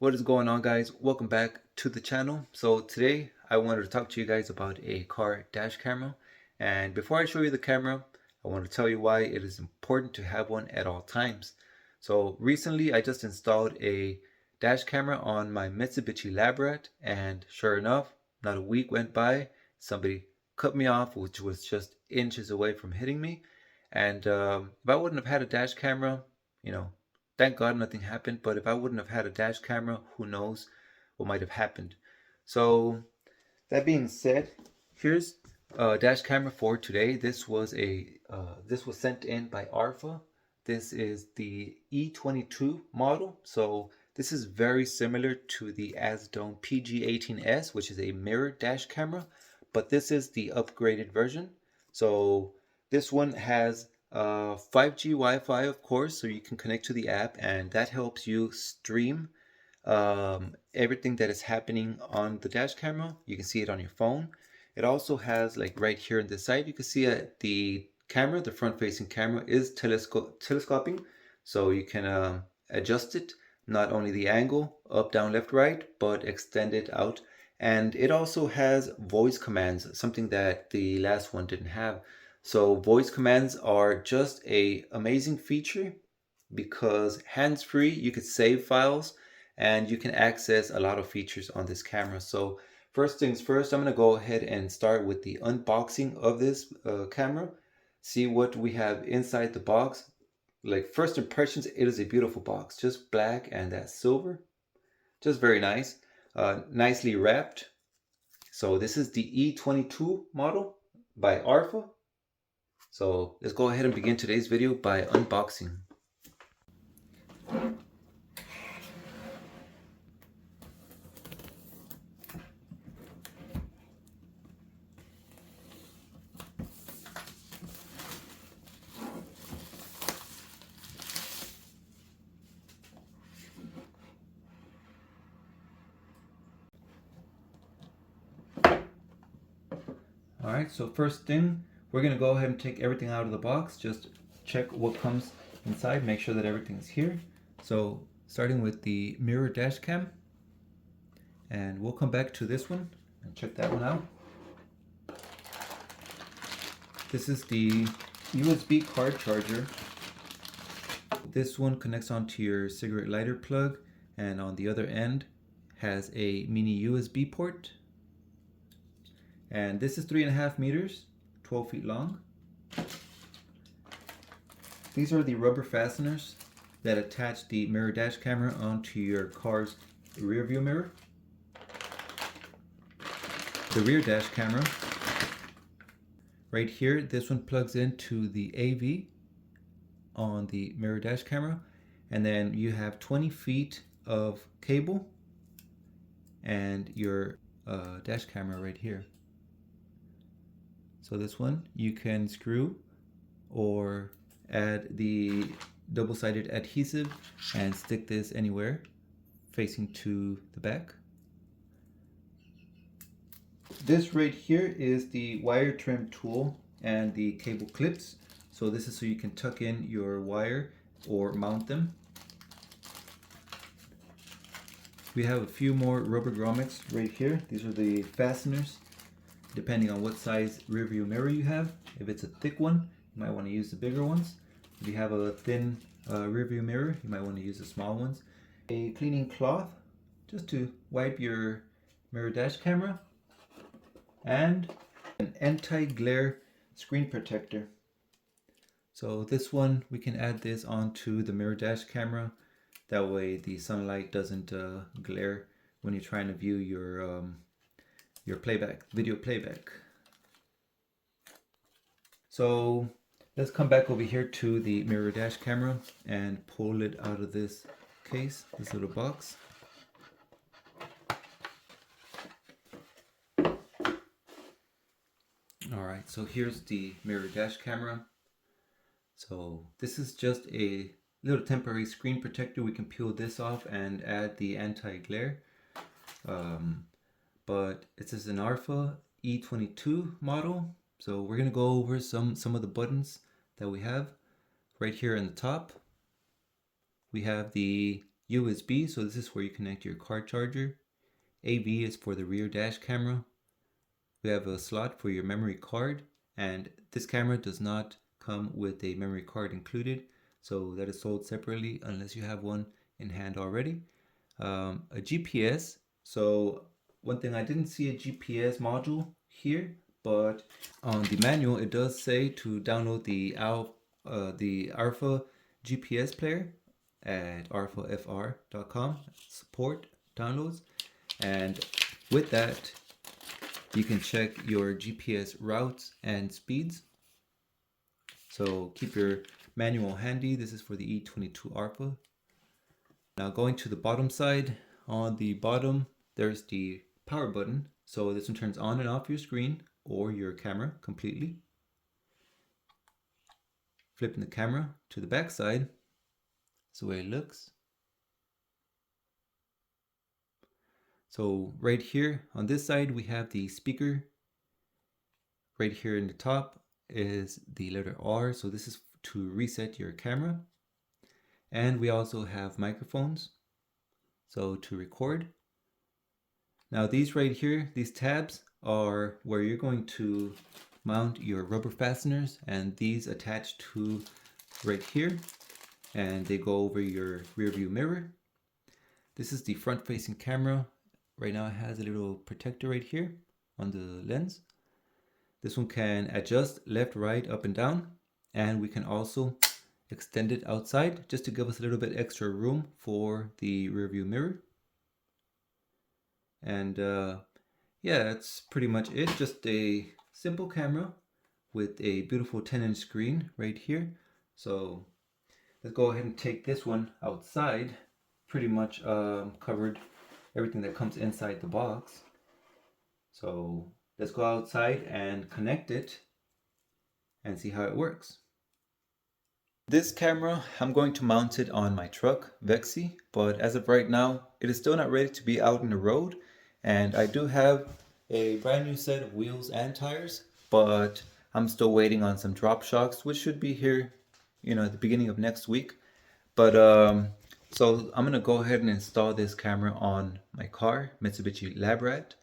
What is going on, guys? Welcome back to the channel. So today I wanted to talk to you guys about a car dash camera. And before I show you the camera, I want to tell you why it is important to have one at all times. So recently I just installed a dash camera on my Mitsubishi Labrat, and sure enough, not a week went by, somebody cut me off, which was just inches away from hitting me. And if I wouldn't have had a dash camera, you know, thank God nothing happened, but if I wouldn't have had a dash camera, who knows what might have happened. So that being said, here's a dash camera for today. This was sent in by Arpha. This is the E22 model. So this is very similar to the Asdome PG18S, which is a mirror dash camera, but this is the upgraded version. So this one has 5G Wi-Fi, of course, so you can connect to the app, and that helps you stream everything that is happening on the dash camera. You can see it on your phone. It also has, like right here on this side, you can see the camera, the front-facing camera is telescoping, so you can adjust it, not only the angle, up, down, left, right, but extend it out. And it also has voice commands, something that the last one didn't have. So voice commands are just a amazing feature because hands-free, you could save files and you can access a lot of features on this camera. So first things first, I'm going to go ahead and start with the unboxing of this camera, see what we have inside the box. Like first impressions, it is a beautiful box, just black and that silver, just very nice, nicely wrapped. So this is the E22 model by Arpha. So let's go ahead and begin today's video by unboxing. Alright, so first thing, we're going to go ahead and take everything out of the box. Just check what comes inside, make sure that everything's here. So starting with the mirror dash cam, and we'll come back to this one and check that one out. This is the USB card charger. This one connects onto your cigarette lighter plug, and on the other end has a mini USB port. And this is 3.5 meters, 12 feet long. These are the rubber fasteners that attach the mirror dash camera onto your car's rear view mirror. The rear dash camera, right here, this one plugs into the AV on the mirror dash camera, and then you have 20 feet of cable and your dash camera right here. So this one you can screw or add the double-sided adhesive and stick this anywhere facing to the back. This right here is the wire trim tool and the cable clips. So this is so you can tuck in your wire or mount them. We have a few more rubber grommets right here. These are the fasteners, depending on what size rear view mirror you have. If it's a thick one, you might want to use the bigger ones. If you have a thin rear view mirror, you might want to use the small ones. A cleaning cloth, just to wipe your mirror dash camera. And an anti-glare screen protector. So this one, we can add this onto the mirror dash camera. That way the sunlight doesn't glare when you're trying to view your playback, video playback. So let's come back over here to the mirror dash camera and pull it out of this case, this little box. Alright, so here's the mirror dash camera. So this is just a little temporary screen protector. We can peel this off and add the anti-glare. But it is an Arpha E22 model. So we're going to go over some of the buttons that we have. Right here in the top, we have the USB, so this is where you connect your car charger. AV is for the rear dash camera. We have a slot for your memory card, and this camera does not come with a memory card included, so that is sold separately unless you have one in hand already. A GPS. So one thing, I didn't see a GPS module here, but on the manual it does say to download the Arpha GPS player at arphafr.com, support downloads, and with that you can check your GPS routes and speeds. So keep your manual handy. This is for the E22 Arpha. Now going to the bottom side, on the bottom there's the power button. So this one turns on and off your screen or your camera completely. Flipping the camera to the back side, that's the way it looks. So right here on this side we have the speaker. Right here in the top is the letter R, so this is to reset your camera. And we also have microphones, so to record. Now these right here, these tabs are where you're going to mount your rubber fasteners, and these attach to right here, and they go over your rear view mirror. This is the front facing camera. Right now it has a little protector right here on the lens. This one can adjust left, right, up and down, and we can also extend it outside just to give us a little bit extra room for the rear view mirror. And yeah, that's pretty much it. Just a simple camera with a beautiful 10-inch screen right here. So let's go ahead and take this one outside. Pretty much covered everything that comes inside the box. So let's go outside and connect it and see how it works. This camera, I'm going to mount it on my truck, Vexy, but as of right now, it is still not ready to be out in the road. And I do have a brand new set of wheels and tires, but I'm still waiting on some drop shocks, which should be here, at the beginning of next week. But so I'm gonna go ahead and install this camera on my car, Mitsubishi Labrat,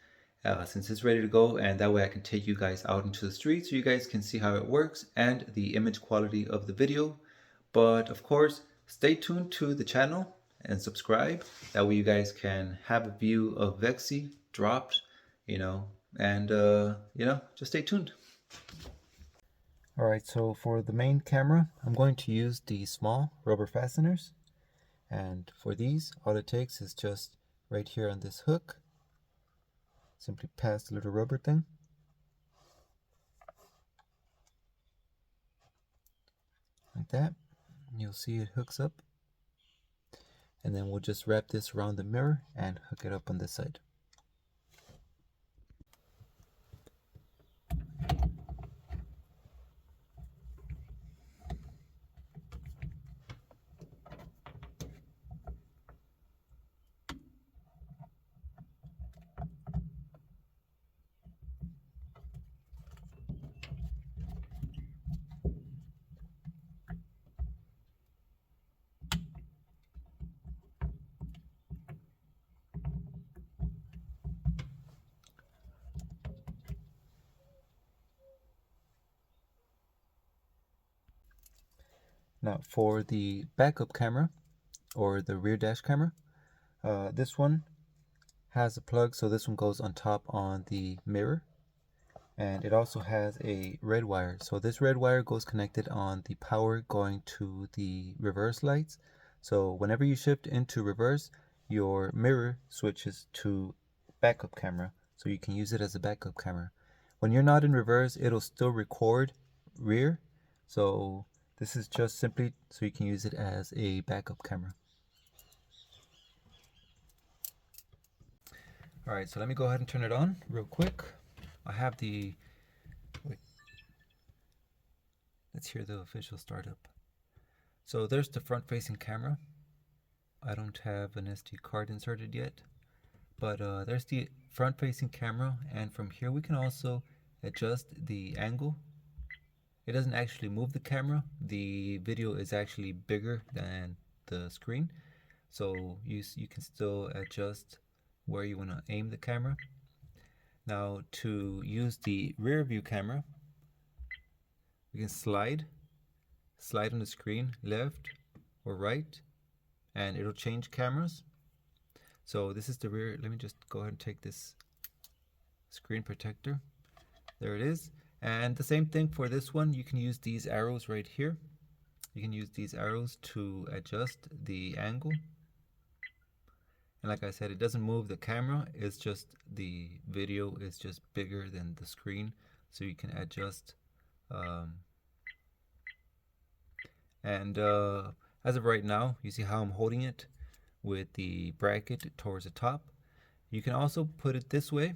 since it's ready to go, and that way I can take you guys out into the street so you guys can see how it works and the image quality of the video. But of course, stay tuned to the channel and subscribe. That way you guys can have a view of Vexy dropped, and just stay tuned. Alright, so for the main camera, I'm going to use the small rubber fasteners. And for these, all it takes is just right here on this hook. Simply pass the little rubber thing. Like that. You'll see it hooks up. And then we'll just wrap this around the mirror and hook it up on this side. Now for the backup camera or the rear dash camera, this one has a plug, so this one goes on top on the mirror, and it also has a red wire. So this red wire goes connected on the power going to the reverse lights. So whenever you shift into reverse, your mirror switches to backup camera, so you can use it as a backup camera. When you're not in reverse, it'll still record rear, so this is just simply so you can use it as a backup camera. Alright, so let me go ahead and turn it on real quick. I have the... wait. Let's hear the official startup. So there's the front-facing camera. I don't have an SD card inserted yet. But there's the front-facing camera, and from here we can also adjust the angle. It doesn't actually move the camera. The video is actually bigger than the screen, so you can still adjust where you want to aim the camera. Now to use the rear view camera, we can slide on the screen left or right, and it'll change cameras. So this is the rear. Let me just go ahead and take this screen protector. There it is. And the same thing for this one. You can use these arrows right here. You can use these arrows to adjust the angle. And like I said, it doesn't move the camera. It's just the video is just bigger than the screen, so you can adjust. As of right now, you see how I'm holding it with the bracket towards the top. You can also put it this way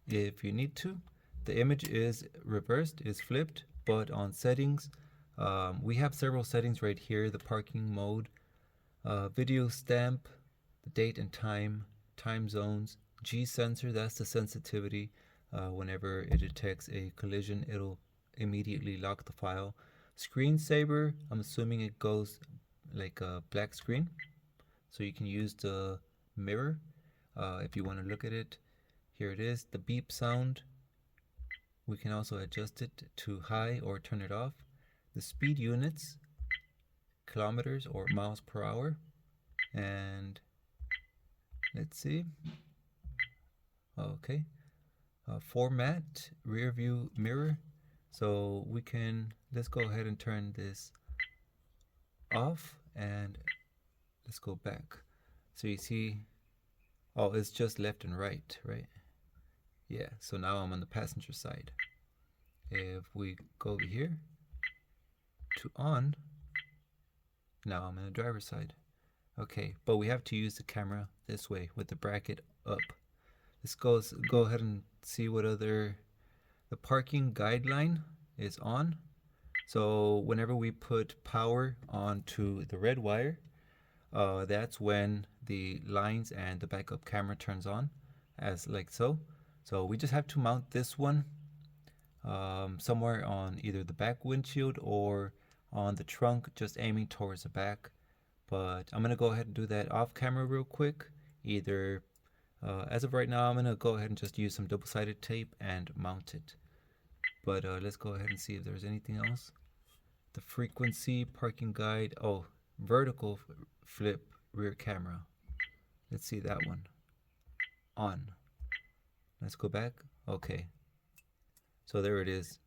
if you need to. The image is reversed, is flipped, but on settings, we have several settings right here: the parking mode, video stamp, the date and time, time zones, G sensor, that's the sensitivity. Whenever it detects a collision, it'll immediately lock the file. Screensaver, I'm assuming it goes like a black screen, so you can use the mirror if you want to look at it. Here it is. The beep sound, we can also adjust it to high or turn it off. The speed units, kilometers or miles per hour. And let's see. Okay. Format, rear view mirror. So we can, let's go ahead and turn this off and let's go back. So you see, oh, it's just left and right, right? Yeah, so now I'm on the passenger side. If we go over here to on, now I'm on the driver's side. Okay, but we have to use the camera this way with the bracket up. Let's go ahead and see what other, the parking guideline is on. So whenever we put power onto the red wire, that's when the lines and the backup camera turns on, as like so. So we just have to mount this one somewhere on either the back windshield or on the trunk, just aiming towards the back. But I'm gonna go ahead and do that off camera real quick. Either as of right now, I'm gonna go ahead and just use some double-sided tape and mount it. But let's go ahead and see if there's anything else. The frequency, parking guide, oh, vertical flip rear camera. Let's see that one. On. Let's go back. Okay. So there it is.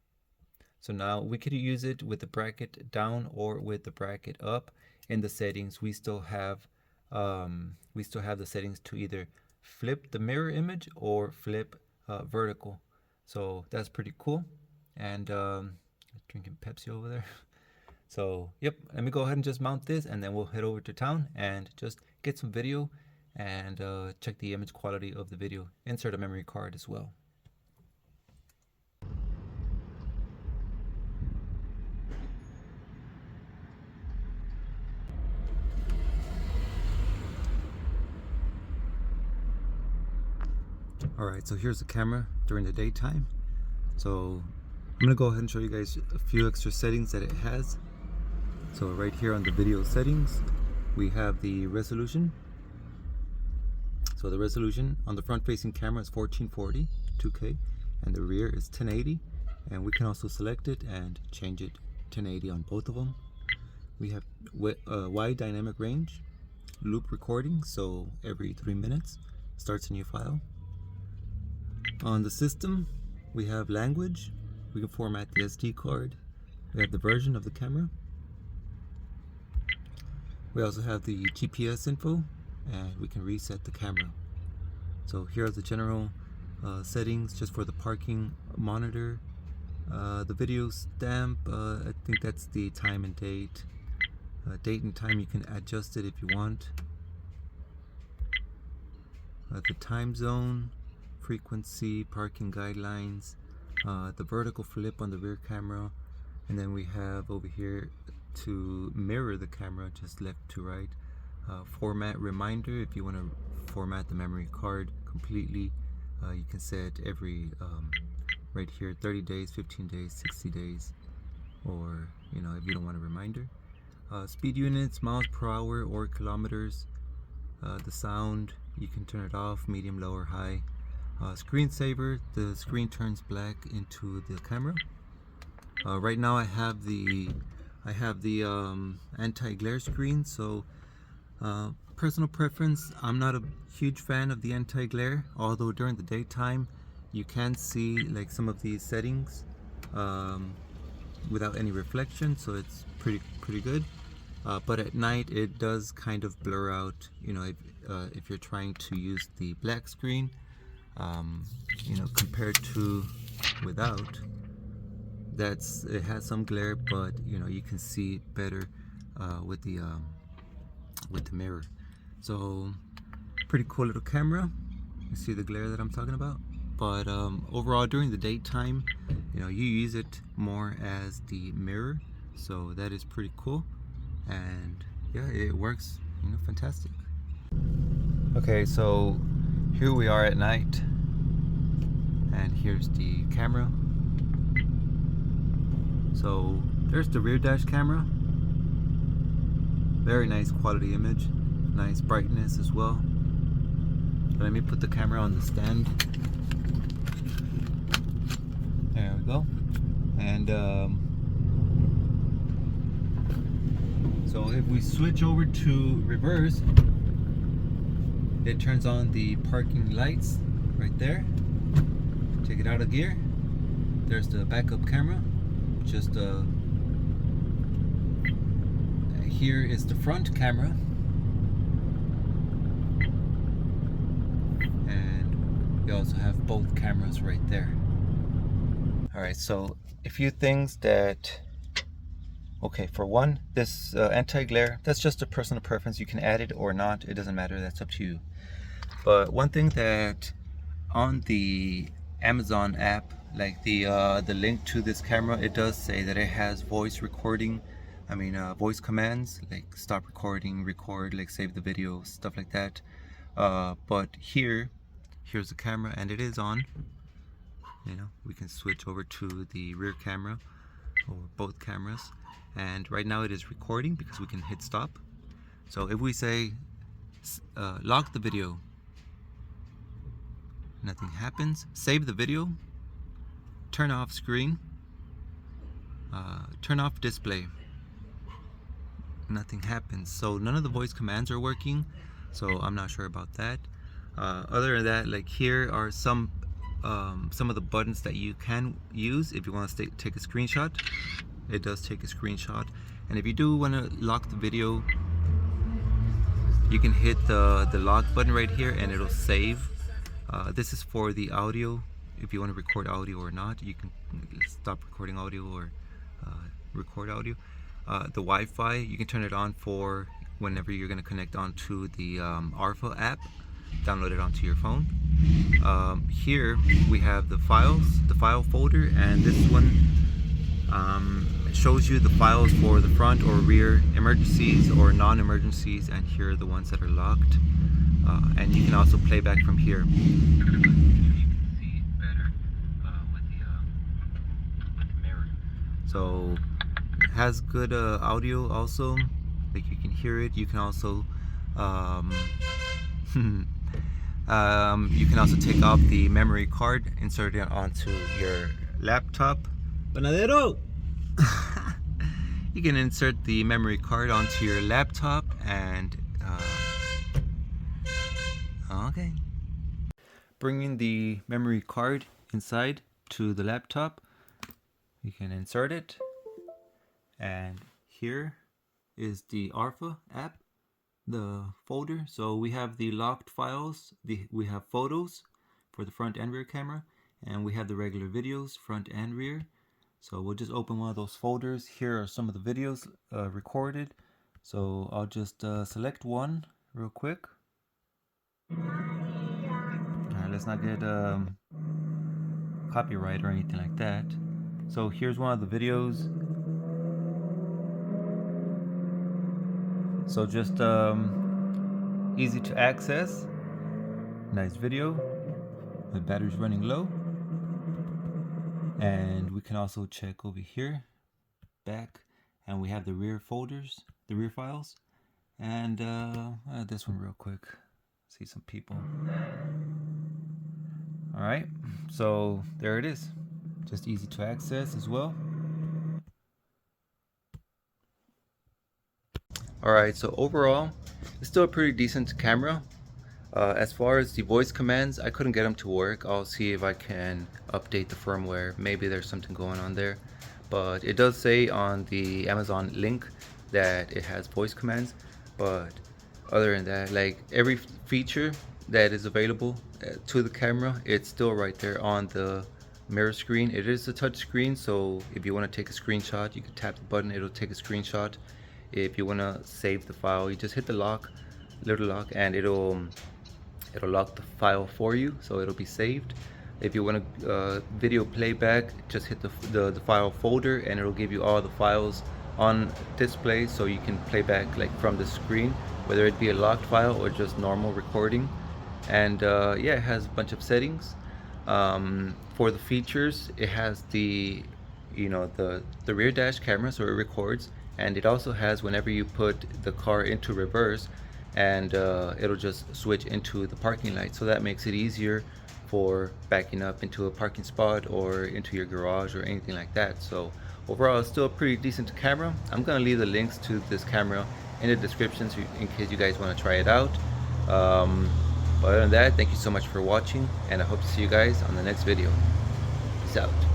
So now we could use it with the bracket down or with the bracket up. In the settings, we still have the settings to either flip the mirror image or flip vertical. So that's pretty cool. And drinking Pepsi over there. So yep, let me go ahead and just mount this, and then we'll head over to town and just get some video and check the image quality of the video. Insert a memory card as well. Alright, so here's the camera during the daytime. So I'm going to go ahead and show you guys a few extra settings that it has. So right here on the video settings, we have the resolution. So the resolution on the front facing camera is 1440 2K and the rear is 1080, and we can also select it and change it 1080 on both of them. We have wide dynamic range, loop recording, so every 3 minutes starts a new file. On the system, we have language. We can format the SD card. We have the version of the camera. We also have the GPS info, and we can reset the camera. So here are the general settings just for the parking monitor. The video stamp, I think that's the time and date. Date and time, you can adjust it if you want. The time zone, frequency, parking guidelines, the vertical flip on the rear camera, and then we have over here to mirror the camera just left to right. Format reminder, if you want to format the memory card completely, you can set every right here 30 days, 15 days, 60 days, or if you don't want a reminder. Speed units, miles per hour or kilometers, The sound, you can turn it off, medium, low, or high. Screensaver, the screen turns black into the camera. Right now I have the anti-glare screen, so personal preference, I'm not a huge fan of the anti-glare, although during the daytime you can see like some of these settings without any reflection, so it's pretty good. But at night it does kind of blur out, you know, if you're trying to use the black screen, you know, compared to without. It has some glare, but you know, you can see better with the mirror. So pretty cool little camera. You see the glare that I'm talking about. But overall, during the daytime, you know, you use it more as the mirror, so that is pretty cool. And yeah, it works, you know, fantastic. Okay, so here we are at night, and here's the camera. So there's the rear dash camera. Very nice quality image, nice brightness as well. Let me put the camera on the stand. There we go. And so if we switch over to reverse, it turns on the parking lights right there. Take it out of gear. There's the backup camera. Just here is the front camera, and we also have both cameras right there. Alright, so a few things that, okay, for one, this anti-glare, that's just a personal preference. You can add it or not, it doesn't matter, that's up to you. But one thing that on the Amazon app, like the link to this camera, it does say that it has voice recording, voice commands, like stop recording, record, like save the video, stuff like that. But here's the camera, and it is on. You know, we can switch over to the rear camera or both cameras, and right now it is recording because we can hit stop. So if we say lock the video, nothing happens. Save the video, turn off screen, turn off display, nothing happens. So none of the voice commands are working, so I'm not sure about that. Other than that, like here are some of the buttons that you can use if you want to take a screenshot. It does take a screenshot, and if you do want to lock the video, you can hit the lock button right here and it'll save. This is for the audio. If you want to record audio or not, you can stop recording audio or record audio. The Wi-Fi, you can turn it on for whenever you're going to connect onto the Arpha app, download it onto your phone. Here we have the files, the file folder, and this one shows you the files for the front or rear, emergencies or non-emergencies, and here are the ones that are locked. And you can also play back from here. You can see better with the mirror. So it has good audio also, like you can hear it. You can also you can also take off the memory card, insert it onto your laptop. Panadero! You can insert the memory card onto your laptop and okay. Bringing the memory card inside to the laptop, you can insert it, and here is the Arpha app, the folder. So we have the locked files, we have photos for the front and rear camera, and we have the regular videos, front and rear. So we'll just open one of those folders. Here are some of the videos recorded. So I'll just select one real quick. Alright, let's not get copyright or anything like that. So here's one of the videos. So just easy to access. Nice video. The battery's running low. And we can also check over here, back, and we have the rear folders, the rear files. And this one real quick. See some people. All right, so there it is. Just easy to access as well. All right, so overall, it's still a pretty decent camera. As far as the voice commands, I couldn't get them to work. I'll see if I can update the firmware. Maybe there's something going on there. But it does say on the Amazon link that it has voice commands. But other than that, like every feature that is available to the camera, it's still right there on the mirror screen. It is a touch screen, so if you want to take a screenshot, you can tap the button, it'll take a screenshot. If you want to save the file, you just hit the little lock, and it'll lock the file for you, so it'll be saved. If you want to video playback, just hit the file folder, and it'll give you all the files on display, so you can play back like from the screen, whether it be a locked file or just normal recording. And yeah, it has a bunch of settings. For the features, it has the the rear dash camera, so it records, and it also has whenever you put the car into reverse, and it'll just switch into the parking light, so that makes it easier for backing up into a parking spot or into your garage or anything like that. So overall, it's still a pretty decent camera. I'm gonna leave the links to this camera in the description in case you guys want to try it out. But other than that, thank you so much for watching, and I hope to see you guys on the next video. Peace out.